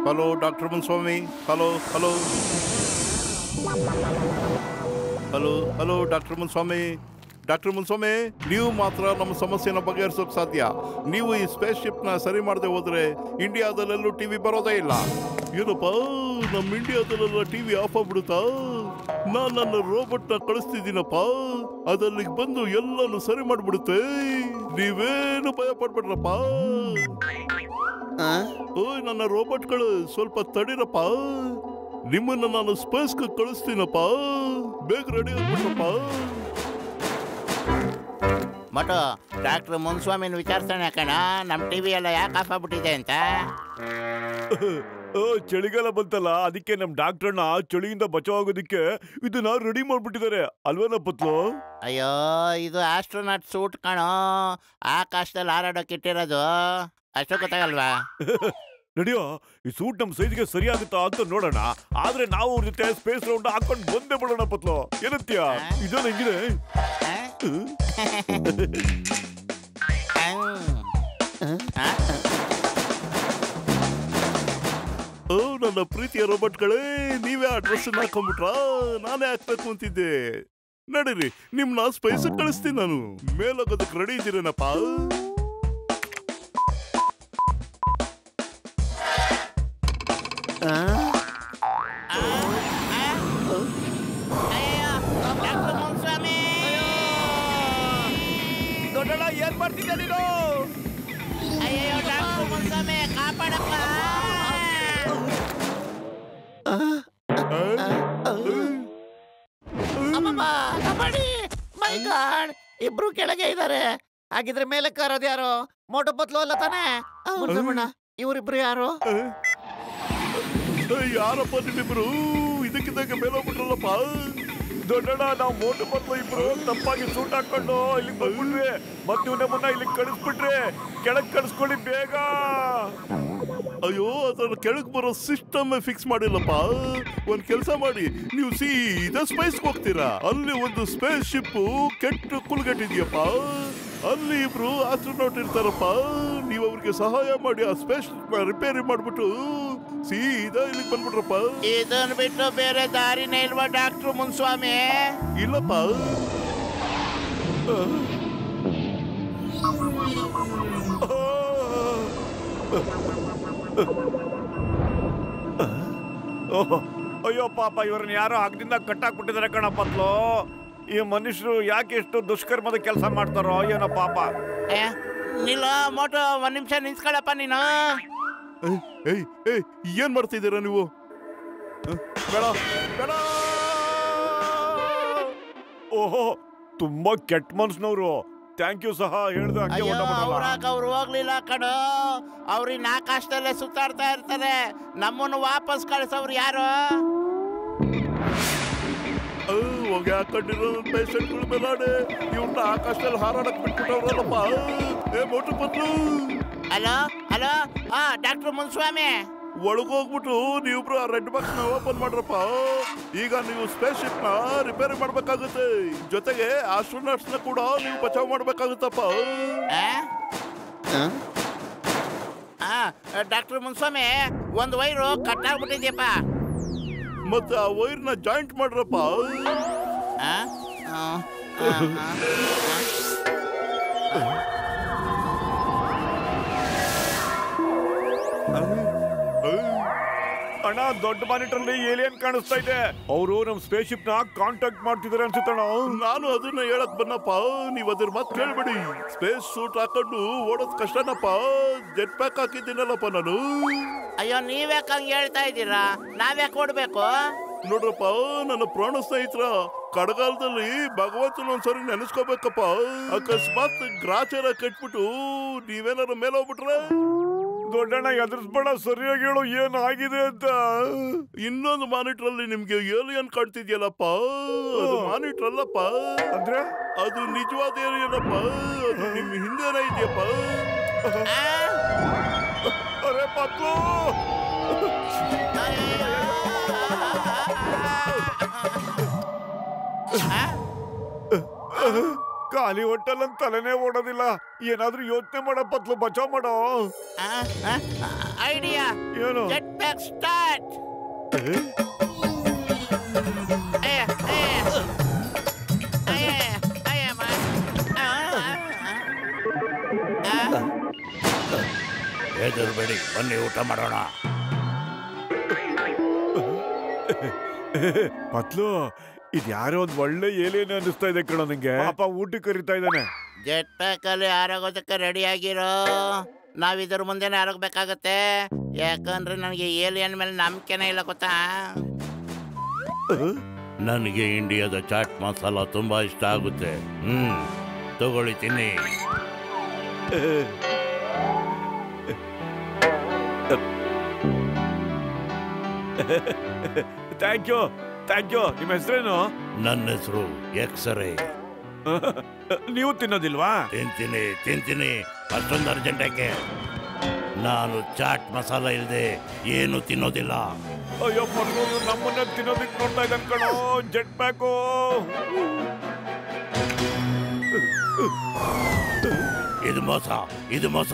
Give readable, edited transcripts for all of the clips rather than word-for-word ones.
Hello doctor Muniswamy. Hello hello hello hello doctor Muniswamy. Doctor Muniswamy, ನೀವು ಮಾತ್ರ ನಮ್ಮ ಸಮಸ್ಯೆನ ಬಗೆಹರಿಸೋಕೆ ಸಾಧ್ಯ. ನೀವು ಈ ಸ್ಪೇಸ್ ಶಿಪ್ನ ಸರಿ ಮಾಡದೆ ಹೋದ್ರೆ ಇಂಡಿಯಾದಲ್ಲೆಲ್ಲೂ ಟಿವಿ ಬರೋದೇ ಇಲ್ಲ. ಏನಪ್ಪ, ನಮ್ಮ ಇಂಡಿಯಾದಲ್ಲೆಲ್ಲ ಟಿವಿ ಆಫ್ ಆಗ್ಬಿಡುತ್ತಾ? ನಾನು ನನ್ನ ರೋಬೋಟ್ನ ಕಳಿಸ್ತಿದ್ದೀನಪ್ಪ, ಅದಲ್ಲಿಗೆ ಬಂದು ಎಲ್ಲನೂ ಸರಿ ಮಾಡ್ಬಿಡುತ್ತೆ. ನೀವೇನು ಭಯ ಪಡ್ಬೇಡ್ರಪ್ಪ. ಓಯ್ ನನ್ನ ರೋಬೋಟ್ಗಳು, ಸ್ವಲ್ಪ ತಡೀರಪ್ಪ. ನಿಮ್ಮನ್ನ ನಾನು ಸ್ಪೇಸ್ಗೆ ಕಳಿಸ್ತೀನಪ್ಪ. ಬೇಗ ರೆಡಿ ಆಗ್ಬಿಟ್ರಪ್ಪ. ಮಟು ಡಾಕ್ಟರ್ ಮುನ್ಸ್ವಾಮಿನ ವಿಚಾರಿಸೋಣ ಕಣ, ನಮ್ಮ ಟಿವಿ ಎಲ್ಲ ಯಾಕೆ ಆಫ್ ಆಗ್ಬಿಟ್ಟಿದೆ ಅಂತ. ಚಳಿಗಾಲ ಬಂತಲ್ಲ, ಅದಕ್ಕೆ ನಮ್ ಡಾಕ್ಟರ್ನ ಚಳಿಯಿಂದ ಬಚಾವಾಗೋದಿಕ್ಕೆ ಇದನ್ನ ರೆಡಿ ಮಾಡ್ಬಿಟ್ಟಿದ್ದಾರೆ ಅಲ್ವೇನ ಪತ್ಲು? ಅಯ್ಯೋ, ಇದು ಆಸ್ಟ್ರೋನಾಟ್ ಸೂಟ್ ಕಣೋ, ಆಕಾಶದಲ್ಲಿ ಹಾರಾಡೋಕೆ ಇಟ್ಟಿರೋದು. ಅಷ್ಟು ಗೊತ್ತಾಗಲ್ವಾ? ನಡಿಯೋ, ಈ ಸೂಟ್ ನಮ್ ಸೈಜ್ಗೆ ಸರಿ ಆಗುತ್ತಾ ಅಂತ ನೋಡೋಣ. ಆದ್ರೆ ನಾವು ಅವ್ರ ಜೊತೆ ಸ್ಪೇಸ್ ರೌಂಡ್ ಹಾಕೊಂಡು ಬಂದೇ ಬಿಡೋಣ ಪತ್ಲು. ಏನಂತೀಯ? ಇದೋ ಹೆಂಗಿದೆ? ಓ ನನ್ನ ಪ್ರೀತಿಯ ರೋಬೋಟ್ಗಳೇ, ನೀವೇ ಆ ಡ್ರೆಸ್ ಹಾಕೊಂಡ್ಬಿಟ್ರಾ? ನಾನೇ ಹಾಕ್ಬೇಕು ಅಂತಿದ್ದೆ. ನಡೀರಿ, ನಿಮ್ನ ಸ್ಪೇಸ್ ಕಳಿಸ್ತೀನಿ ನಾನು. ಮೇಲೋಗೋದಕ್ಕೆ ರೆಡಿ ಇದ್ದೀರೇನಪ್ಪ? ದೊಡ್ಡಣ್ಣ, ಏನ್ ಮಾಡ್ತಿದ್ದೆ ನೀನು? ಅಯ್ಯೋ ಡಾಕ್ಟರ್ ಮುನ್ಸ್ವಾಮಿ, ಕಾಪಾಡಪ್ಪ. ಮೈ ಗಾಡ್, ಇಬ್ರು ಕೆಳಗೆ ಇದ್ದಾರೆ. ಹಾಗಿದ್ರೆ ಮೇಲೆ ಕಾರೋದು ಯಾರು? ಮೋಟು ಪತ್ಲು ಅಲ್ಲ ತಾನೆ? ಇವರಿಬ್ರು ಯಾರು? ಯಾರಪ್ಪ ನಿಮ್ಮಿಬ್ರು? ಇದಕ್ಕಿದ್ದಾಗ ಮೇಲೆ ಹೋಗ್ಬಿಟ್ರಲ್ಲಪ್ಪ. ದೊಡ್ಡಣ್ಣ, ನಾವು ಮೋಟು ಪತ್ಲು ಇಬ್ರು ತಪ್ಪಾಗಿ ಸೂಟ್ ಹಾಕೊಂಡು ಇಲ್ಲಿಗೆ ಬಂದ್ಬಿಟ್ರಿ. ಮತ್ತೆ ನಮ್ಮನ್ನ ಇಲ್ಲಿಗೆ ಕಳಿಸ್ಬಿಟ್ರಿ. ಕೆಳಗ್ ಕಳಿಸ್ಕೊಳ್ಳಿ ಬೇಗ. ಅಯ್ಯೋ, ಅದನ್ನ ಕೆಳಗೆ ಬರೋ ಸಿಸ್ಟಮ್ ಫಿಕ್ಸ್ ಮಾಡಿಲ್ಲಪ್ಪ. ಒಂದ್ ಕೆಲಸ ಮಾಡಿ, ನೀವು ಸೀದಾ ಸ್ಪೇಸ್ಗೆ ಹೋಗ್ತೀರಾ. ಅಲ್ಲಿ ಒಂದು ಸ್ಪೇಸ್ ಶಿಪ್ ಕೆಟ್ಟು ಕುಲ್ಗಟ್ಟಿದ್ಯಪ್ಪ. ಅಲ್ಲಿ ಇಬ್ರು ಆಸ್ಟ್ರೋನಾಟ್ ಇರ್ತಾರಪ್ಪ. ನೀವು ಅವ್ರಿಗೆ ಸಹಾಯ ಮಾಡಿ ಆ ಸ್ಪೇಸ್ ರಿಪೇರಿ ಮಾಡ್ಬಿಟ್ಟು ಸೀದಾ ಇಲ್ಲಿಗೆ ಬಂದ್ಬಿಟ್ರಪ್ಪ. ಇದನ್ನ ಬಿಟ್ಟು ಬೇರೆ ದಾರಿನೇ ಇಲ್ವಾ ಡಾಕ್ಟರ್ ಮುನ್ಸ್ವಾಮಿ? ಇಲ್ಲಪ್ಪ. ಅಯ್ಯೋ ಪಾಪ, ಇವ್ರನ್ನ ಯಾರೋ ಹಗ್ಗದಿಂದ ಕಟ್ಟಾಕ್ಬಿಟ್ಟಿದ್ದಾರೆ ಕಣ ಪತ್ಲು. ಈ ಮನುಷ್ಯರು ಯಾಕೆ ಎಷ್ಟು ದುಷ್ಕರ್ಮದ ಕೆಲಸ ಮಾಡ್ತಾರೋ ಏನೋ ಪಾಪ. ನಿಲ್ಲ ಮೋಟು, ಒಂದ್ ನಿಮಿಷ ನಿಲ್ಸ್ಕೊಳಪ್ಪ ನೀನು. ಏನ್ ಮಾಡ್ತಿದ್ದೀರಾ ನೀವು? ಬೇಡ ಬೇಡ. ಓಹೋ, ತುಂಬಾ ಕೆಟ್ಟ ಮನ್ಸ್ನವ್ರು. ಥ್ಯಾಂಕ್ ಯು ಸಹ ಹೇಳ್ದೆ. ಅವ್ರು ಹೋಗ್ಲಿಲ್ಲ ಕಣೋ, ಅವ್ರಿನ್ನ ಆಕಾಶದಲ್ಲೇ ಸುತ್ತಾಡ್ತಾ ಇರ್ತಾರೆ. ನಮ್ಮನ್ನು ವಾಪಸ್ ಕಳಿಸೋರು ಯಾರು? ಹೋಗಿ ಹಾಕೊಂಡಿರೋ ಪೇಷಂಟ್ಗಳ ಮೇಲಾಡೆ ಇವ್ರನ್ನ ಆಕಾಶದಲ್ಲಿ ಹಾರಾಡಕ್ ಬಿಟ್ಬಿಟ್ಟವ್ರಲ್ಲಪ್ಪ. ಮೋಟು ಪತ್ಲು. ಹಲೋ ಹಲೋ, ಡಾಕ್ಟರ್ ಮುನ್ಸ್ವಾಮಿ, ಒಳಗೋಗ್ಬಿಟ್ಟು ನೀವಿಬ್ರು ಆ ರೆಡ್ ಬಾಕ್ಸ್ ನ ಓಪನ್ ಮಾಡ್ರಪ್ಪ. ಈಗ ನೀವು ಸ್ಪೇಸ್ ಶಿಪ್ ನ ರಿಪೇರಿ ಮಾಡ್ಬೇಕಾಗುತ್ತೆ. ಜೊತೆಗೆ ಆಸ್ಟ್ರೋನಾಟ್ಸ್ ನ ಕೂಡ ನೀವು ಬಚಾವ್ ಮಾಡ್ಬೇಕಾಗುತ್ತಪ್ಪ. ಡಾಕ್ಟರ್ ಮುನ್ಸ್ವಾಮಿ, ಒಂದು ವೈರು ಕಟ್ ಆಗ್ಬಿಟ್ಟಿದ್ಯಪ್ಪ. ಮತ್ತೆ ಆ ವೈರ್ ನ ಜಾಯಿಂಟ್ ಮಾಡ್ರಪ್ಪ. ಅಣ್ಣ, ದೊಡ್ಡ ಮಾನಿಟರ್ ಅಲ್ಲಿ ಏಲಿಯನ್ ಕಾಣಿಸ್ತಾ ಇದೆ. ಅವರು ನಮ್ ಸ್ಪೇಸ್ ಶಿಪ್ ನ ಕಾಂಟ್ಯಾಕ್ಟ್ ಮಾಡ್ತಿದಾರೆ ಅನ್ಸುತ್ತಣ್ಣ. ನಾನು ಅದನ್ನ ಹೇಳಕ್ ಬನ್ನಪ್ಪ. ನೀವ್ ಅದ್ರ ಮಾತು ಕೇಳ್ಬೇಡಿ. ಸ್ಪೇಸ್ ಸೂಟ್ ಹಾಕೊಂಡು ಓಡೋದ್ ಕಷ್ಟನಪ್ಪ. ಜೆಟ್ ಪ್ಯಾಕ್ ಹಾಕಿದ್ದೀನಲ್ಲಪ್ಪ ನಾನು. ಅಯ್ಯೋ, ನೀವ್ಯಾಕೆ ಹಂಗೆ ಹೇಳ್ತಾ ಇದ್ದೀರಾ? ನಾವ್ಯಾಕೆ ಓಡ್ಬೇಕು? ನೋಡ್ರಪ್ಪ, ನನ್ನ ಪ್ರಾಣ ಸ್ನೇಹಿತರ ಕಡಗಾಲದಲ್ಲಿ ಭಗವಂತನ ಒಂದ್ಸರಿ ನೆನೆಸ್ಕೋಬೇಕಪ್ಪ. ಅಕಸ್ಮಾತ್ ಗ್ರಾಚಾರ ಕಟ್ಬಿಟ್ಟು ನೀವೇನಾರು ಮೇಲೆ ಹೋಗ್ಬಿಟ್ರೆ ದೊಡ್ಡಣ್ಣ ಎದುರಿಸ್ಬೇಡ, ಸರಿಯಾಗಿ ಹೇಳು ಏನಾಗಿದೆ ಅಂತ. ಇನ್ನೊಂದು ಮಾನಿಟರ್ ಅಲ್ಲಿ ನಿಮ್ಗೆ ಏಲಿಯನ್ ಕಾಣ್ತಿದ್ಯಲ್ಲಪ್ಪ, ಅದು ಮಾನಿಟರ್ ಅಲ್ಲಪ್ಪ. ಅಂದ್ರೆ ಅದು ನಿಜವಾದ ಏಲಿಯನಪ್ಪ, ಅದು ನಿಮ್ ಹಿಂದೆನೇ ಇದೆಯಪ್ಪ. ಅರೆ ಪತ್ಲು, ಖಾಲಿ ಹೊಟ್ಟೆಲ್ಲ ತಲೆನೇ ಓಡೋದಿಲ್ಲ. ಏನಾದ್ರೂ ಯೋಚನೆ ಮಾಡ ಪತ್ಲು, ಬಚಾವ್ ಮಾಡೋ. ಐಡಿಯಾ, ಏನು? Jet pack start. ಹೆದರ್ಬೇಡಿ, ಬನ್ನಿ ಊಟ ಮಾಡೋಣ. ಪತ್ಲು, ಇದು ಯಾರೋ ಒಂದ್ ಒಳ್ಳೆ ಏಲೇನೆ ಅನಿಸ್ತಾ ಇದೆ ಕಣ ನಂಗೆ. ಪಾಪ ಊಟಕ್ಕೆ ಕರಿತಾ ಇದ್ದಾನೆ. ಜೆಟ್ ಪ್ಯಾಕ್ ಅಲ್ಲಿ ಆರೋಗೋದಕ್ಕೆ ರೆಡಿ ಆಗಿರೋ. ನಾವ್ ಇದ್ರ ಮುಂದೆನೆ ಆರೋಗ್ಬೇಕಾಗತ್ತೆ, ಯಾಕಂದ್ರೆ ನನಗೆ ಏಲಿಯನ್ ಮೇಲೆ ನಂಬಿಕೆನೇ ಇಲ್ಲ ಗೊತ್ತಾ. ನನಗೆ ಇಂಡಿಯಾದ ಚಾಟ್ ಮಸಾಲ ತುಂಬಾ ಇಷ್ಟ ಆಗುತ್ತೆ. ತಗೊಳ್ಳಿ, ತಿನ್ನಿ. Thank you, thank you. ನಿಮ್ಮ ಹೆಸರೇನು? ನನ್ನ ಹೆಸರು ಎಕ್ಸ್ರೇ. ನೀವು ತಿನ್ನೋದಿಲ್ವಾ? ತಿಂತೀನಿ. ಅಷ್ಟೊಂದು ಅರ್ಜೆಂಟಕ್ಕೆ. ನಾನು ಚಾಟ್ ಮಸಾಲ ಇಲ್ಲದೆ ಏನು ತಿನ್ನೋದಿಲ್ಲ. ಅಯ್ಯೋ ಪತ್ಲು, ನಮ್ಮನ್ನ ತಿನ್ನೋದಿಕ್ ನೋಡ್ತಾ ಇದ್ದಾನೆ ಕಣೋ. Jet pack. ಇದು ಮೋಸ.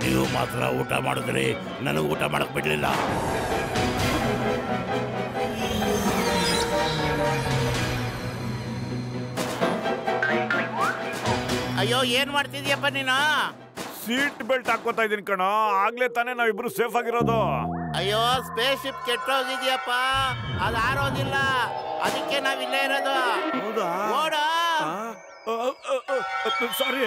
ನೀವು ಮಾತ್ರ ಊಟ ಮಾಡಿದ್ರೆ ನನಗೆ ಊಟ ಮಾಡಕ್ ಬಿಡ್ಲಿಲ್ಲ. ಅಯ್ಯೋ, ಏನ್ ಮಾಡ್ತಿದ್ಯಪ್ಪ ನೀನು? ಸೀಟ್ ಬೆಲ್ಟ್ ಹಾಕೋತಾ ಇದೀನಿ ಕಣೋ. ಆಗ್ಲೇ ತಾನೇ ನಾವಿಬ್ರು ಸೇಫ್ ಆಗಿರೋದು. ಅಯ್ಯೋ, ಸ್ಪೇಸ್ ಶಿಪ್ ಕೆಟ್ಟೋಗಿದ್ಯಪ್ಪ, ಅದು ಆರೋದಿಲ್ಲ. ಅದಕ್ಕೆ ನಾವಿಲ್ಲೇ ಇರೋದು. ಹೌದಾ? ಓಡ. ಸಾರಿ.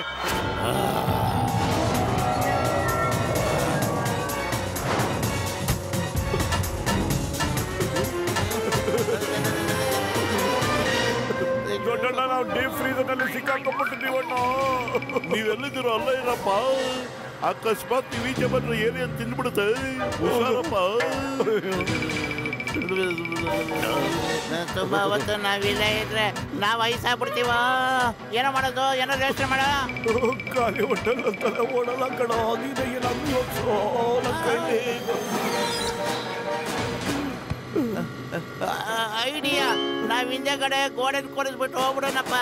ದೊಡ್ಡಣ್ಣ, ನಾವು ಡೀಪ್ ಫ್ರೀಜರ್ ನಲ್ಲಿ ಸಿಕ್ಕಾಕೊಂಡ್ಬಿಟ್ಟಿದ್ದೀವಣ್ಣ. ನೀವೆಲ್ಲಿದ್ದೀರೋ ಅಲ್ಲ ಇರಪ್ಪ. ಅಕಸ್ಮಾತ್ ನೀವು ಈಚೆ ಬಂದ್ರೆ ಏಲಿಯನ್ ತಿಂದ್ಬಿಡುತ್ತೆ. ಹುಷಾರಪ್ಪ. ತುಂಬಾ ಹೊತ್ತು ನಾವಿಲ್ಲೇ ಇದ್ರೆ ನಾವು ವಯಸ್ಸಾಗ್ಬಿಡ್ತೀವ. ಏನೋ ಮಾಡೋದು, ಏನೋ ಯೋಚನೆ ಮಾಡ. ಖಾಲಿ ಹೊಟ್ಟೆಲ್ಲ ತಲೆ ಓಡಲ್ಲ ಕಣೋ. ನೀನು ಏನಾದ್ರು ಯೋಚಿಸೋ. ನನ್ನ ಕೈಲಿ ಐಡಿಯಾ, ನಾವ್ ಹಿಂದೆಗಡೆ ಗೋಡೆ ಕೊಡಿಸ್ಬಿಟ್ಟು ಹೋಗ್ಬಿಡೋಣಪ್ಪ.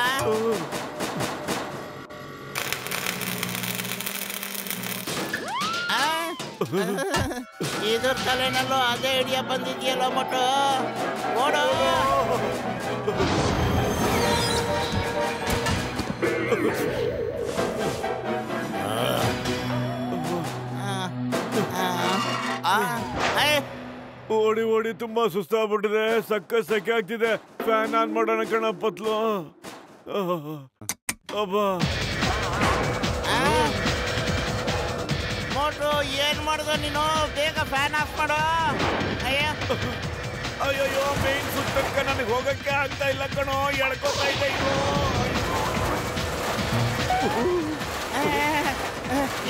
ಇದ್ರ ತಲೆನಲ್ಲೂ ಅದೇ ಐಡಿಯಾ ಬಂದಿದ್ಯಲ್ಲ ಮಟ್ಟು. ಓಡೋ. ಓಡಿ ಓಡಿ ತುಂಬಾ ಸುಸ್ತಾಗ್ಬಿಟ್ಟಿದೆ. ಸೆಕೆ ಆಗ್ತಿದೆ. ಫ್ಯಾನ್ ಆನ್ ಮಾಡೋಣ ಕಣ ಪತ್ಲು. ಅಬ್ಬಾ, ಮೋಟು, ಏನ್ ಮಾಡ್ದ ನೀನು? ಬೇಗ ಫ್ಯಾನ್ ಆಫ್ ಮಾಡು. ಅಯ್ಯೋ, ಮೇನ್ ಸುತ್ತಕ್ಕ ನನಗೆ ಹೋಗಕ್ಕೆ ಆಗ್ತಾ ಇಲ್ಲ ಕಣೋ. ಎಳ್ಕೋತಾ ಇದೆ ಇದು.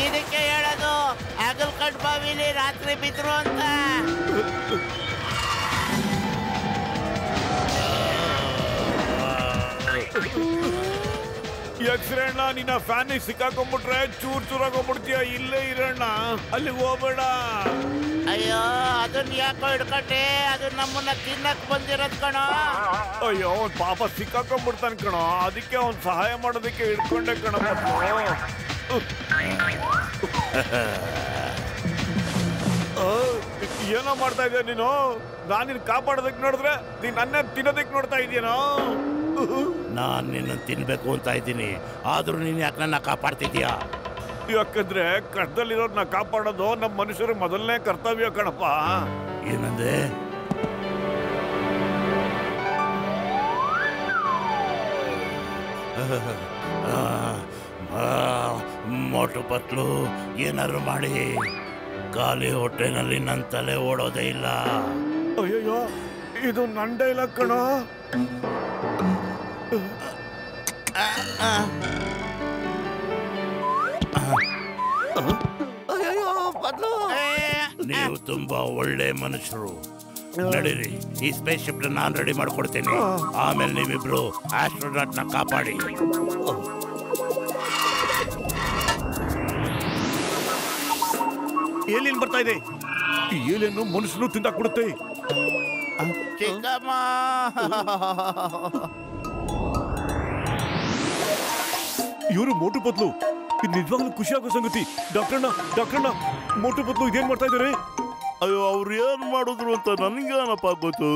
ಇದಕ್ಕೆ ಹೇಳೋದು ಆಗಲ್ಕಟ್ ಬಾವಿಲಿ ರಾತ್ರಿ ಬಿದ್ರು ಅಂತ. ಯಕ್ಷರಣ್ಣ, ನಿನ್ನ ಫ್ಯಾನಿಗೆ ಸಿಕ್ಕಾಕೊಂಡ್ಬಿಟ್ರೆ ಚೂರಾಗಿ ಹೋಗ್ಬಿಡ್ತೀಯ. ಇಲ್ಲೇ ಇರೋಣ, ಅಲ್ಲಿಗೆ ಹೋಗ್ಬೇಡ. ಅಯ್ಯೋ, ಅದನ್ನ ಯಾಕೋ ಹಿಡ್ಕಟ್ಟೆ? ಅದು ನಮ್ಮನ್ನ ತಿನ್ನಕ್ ಬಂದಿರೋದ್ ಕಣೋ. ಅಯ್ಯೋ, ಅವ್ನ್ ಪಾಪ ಸಿಕ್ಕಾಕೊಂಡ್ಬಿಡ್ತಾನೆ ಕಣೋ. ಅದಕ್ಕೆ ಅವ್ನ್ ಸಹಾಯ ಮಾಡೋದಕ್ಕೆ ಹಿಡ್ಕೊಂಡೆ ಕಣ. ಏನೋ ಮಾಡ್ತಾ ಇದೀಯ ನೀನು? ನಾನ್ ನಿನ್ ಕಾಪಾಡೋದಕ್ಕೆ ನೋಡಿದ್ರೆ ನೀನ್ ನನ್ನ ತಿನ್ನೋದಕ್ಕೆ ನೋಡ್ತಾ ಇದೀಯನೋ? ನಾನ್ ನಿನ್ನ ತಿನ್ಬೇಕು ಅಂತ ಇದ್ದೀನಿ, ಆದ್ರೂ ನೀನ್ ಯಾಕೆ ನನ್ನ ಕಾಪಾಡ್ತಿದ್ಯಾ? ಯಾಕಂದ್ರೆ ಕಷ್ಟದಲ್ಲಿರೋರ್ನ ಕಾಪಾಡೋದು ನಮ್ಮ ಮನುಷ್ಯರ ಮೊದಲನೇ ಕರ್ತವ್ಯ ಕಣಪ್ಪ. ಏನಂದೆ? ಮೋಟು ಪತ್ಲು, ಏನಾದ್ರು ಮಾಡಿ. ಖಾಲಿ ಹೊಟ್ಟೆನಲ್ಲಿ ನನ್ನ ತಲೆ ಓಡೋದೇ ಇಲ್ಲ. ಅಯ್ಯಯ್ಯೋ, ಇದು ನನ್ನ ಡೈಲಾಗ್ ಕಣ. ಅಯ್ಯೋ ಬದಲು ನೀವು ತುಂಬಾ ಒಳ್ಳೆ ಮನುಷ್ಯರು. ನಡೀರಿ, ಈ ಸ್ಪೇಸ್ ಶಿಪ್ ನಾನು ರೆಡಿ ಮಾಡ್ಕೊಡ್ತೀನಿ. ಆಮೇಲೆ ನೀವಿಬ್ರು ಆಸ್ಟ್ರೋನಾಟ್ ನ ಕಾಪಾಡಿ. ಏಲಿಯನ್ ಬರ್ತಾ ಇದೆ. ಈ ಏಲಿಯನ್ನು ಮನುಷ್ಯನು ತಿಂದಾಕ್ಬಿಡುತ್ತೆ. ಚಿಕ್ಕಮ್ಮ, ಇವರು ಮೋಟು ಪತ್ಲು. ಇದು ನಿಜವಾಗ್ಲೂ ಖುಷಿ ಆಗೋ ಸಂಗತಿ. ಡಾಕ್ಟರ್ನ ಮೋಟು ಪತ್ಲು ಇದೇನ್ ಮಾಡ್ತಾ ಇದಾರೆ? ಅಯ್ಯೋ, ಅವ್ರು ಏನ್ ಮಾಡಿದ್ರು ಅಂತ ನನ್ಗೇನಪ್ಪ ಗೊತ್ತು.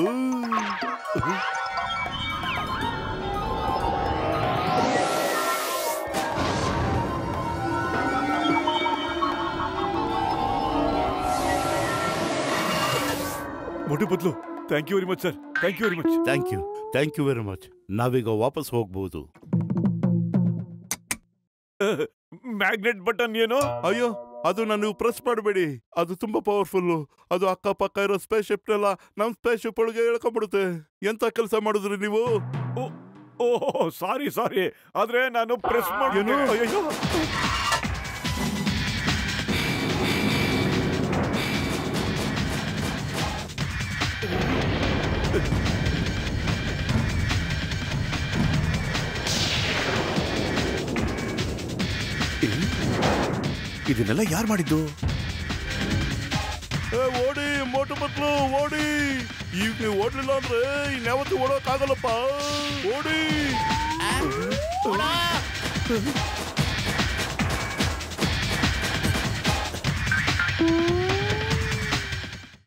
Motu Patlu, thank you very much sir. Thank you very much. Thank you very much. ನಾವೀಗ ವಾಪಸ್ ಹೋಗ್ಬಹುದು. ಮ್ಯಾಗ್ನೆಟ್ ಬಟನ್ ಏನು? ಅಯ್ಯೋ, ಅದು ನೀವು ಪ್ರೆಸ್ ಮಾಡಬೇಡಿ. ಅದು ತುಂಬಾ ಪವರ್ಫುಲ್. ಅದು ಅಕ್ಕಪಕ್ಕ ಇರೋ ಸ್ಪೇಸ್ ಶಿಪ್ ನೆಲ್ಲ ನಮ್ ಸ್ಪೇಸ್ ಶಿಪ್ ಒಳಗೆ ಎಳ್ಕೊಂಡ್ಬಿಡುತ್ತೆ. ಎಂತ ಕೆಲಸ ಮಾಡಿದ್ರಿ ನೀವು? ಓಹ್ ಸಾರಿ. ಆದ್ರೆ ನಾನು ಪ್ರೆಸ್ ಮಾಡಿ. ಅಯ್ಯೋ, ಇದನ್ನೆಲ್ಲ ಯಾರು ಮಾಡಿದ್ದು? ಓಡಿ ಮೋಟು ಪತ್ಲು, ಓಡಿ. ಈಗ ನೀವು ಓಡ್ಲಿಲ್ಲ ಅಂದ್ರೆ ಇನ್ಯಾವತ್ತು ಓಡೋಕ್ ಆಗಲ್ಲಪ್ಪ. ಓಡಿ.